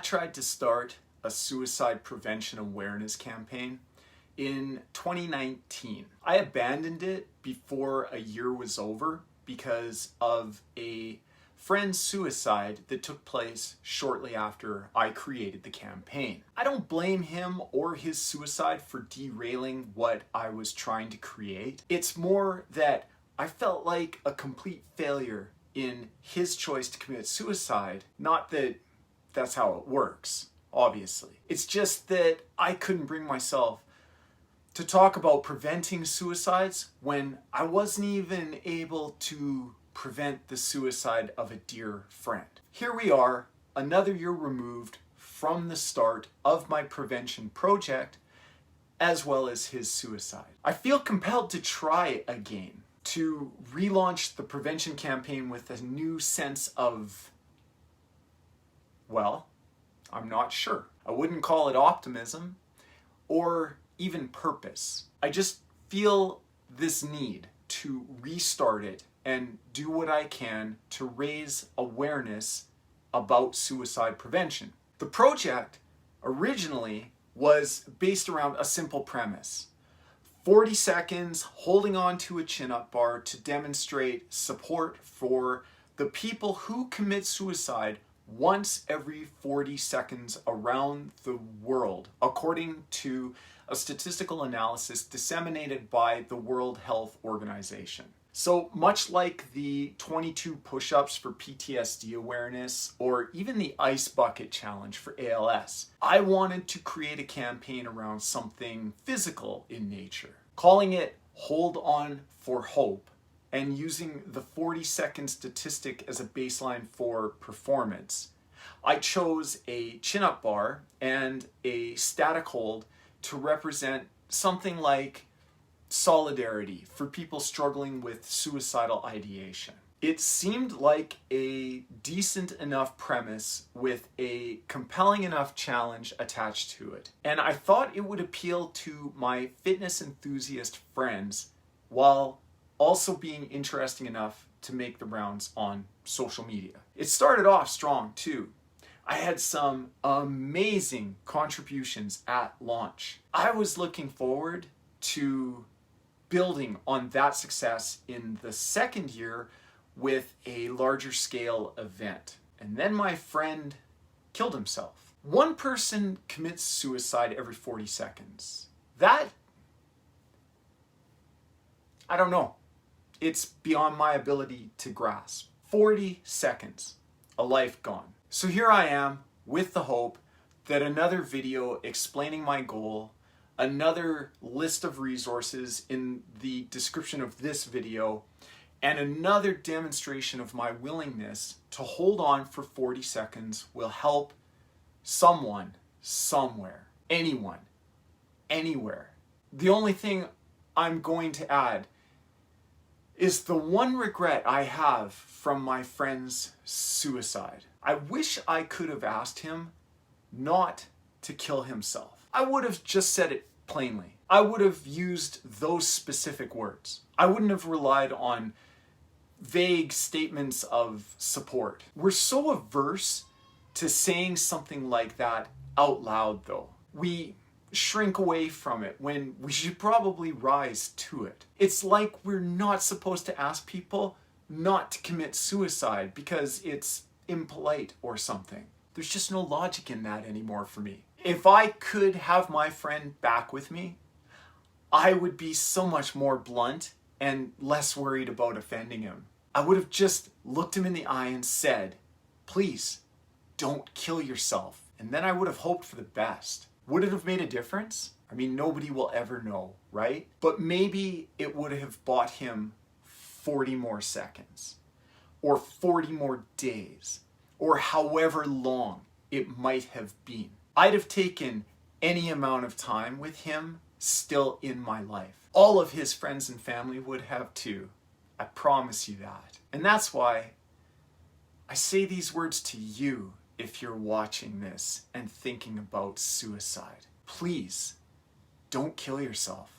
tried to start a suicide prevention awareness campaign in 2019. I abandoned it before a year was over because of a friend's suicide that took place shortly after I created the campaign. I don't blame him or his suicide for derailing what I was trying to create. It's more that I felt like a complete failure in his choice to commit suicide. Not that that's how it works, obviously. It's just that I couldn't bring myself to talk about preventing suicides when I wasn't even able to prevent the suicide of a dear friend. Here we are, another year removed from the start of my prevention project, as well as his suicide. I feel compelled to try again, to relaunch the prevention campaign with a new sense of, well, I'm not sure. I wouldn't call it optimism or even purpose. I just feel this need to restart it and do what I can to raise awareness about suicide prevention. The project originally was based around a simple premise. 40 seconds holding on to a chin-up bar to demonstrate support for the people who commit suicide once every 40 seconds around the world, according to a statistical analysis disseminated by the World Health Organization. So much like the 22 push-ups for PTSD awareness or even the ice bucket challenge for ALS, I wanted to create a campaign around something physical in nature, calling it Hold On for Hope, and using the 40-second statistic as a baseline for performance. I chose a chin-up bar and a static hold to represent something like solidarity for people struggling with suicidal ideation. It seemed like a decent enough premise with a compelling enough challenge attached to it. And I thought it would appeal to my fitness enthusiast friends while also being interesting enough to make the rounds on social media. It started off strong too. I had some amazing contributions at launch. I was looking forward to building on that success in the second year with a larger scale event. And then my friend killed himself. One person commits suicide every 40 seconds. That, I don't know. It's beyond my ability to grasp. 40 seconds, a life gone. So here I am with the hope that another video explaining my goal, another list of resources in the description of this video, and another demonstration of my willingness to hold on for 40 seconds will help someone, somewhere, anyone, anywhere. The only thing I'm going to add is the one regret I have from my friend's suicide. I wish I could have asked him not to kill himself. I would have just said it plainly. I would have used those specific words. I wouldn't have relied on vague statements of support. We're so averse to saying something like that out loud though. We shrink away from it when we should probably rise to it. It's like we're not supposed to ask people not to commit suicide because it's impolite or something. There's just no logic in that anymore for me. If I could have my friend back with me, I would be so much more blunt and less worried about offending him. I would have just looked him in the eye and said, please, don't kill yourself. And then I would have hoped for the best. Would it have made a difference? I mean, nobody will ever know, right? But maybe it would have bought him 40 more seconds, or 40 more days, or however long it might have been. I'd have taken any amount of time with him still in my life. All of his friends and family would have too. I promise you that. And that's why I say these words to you if you're watching this and thinking about suicide. Please, don't kill yourself.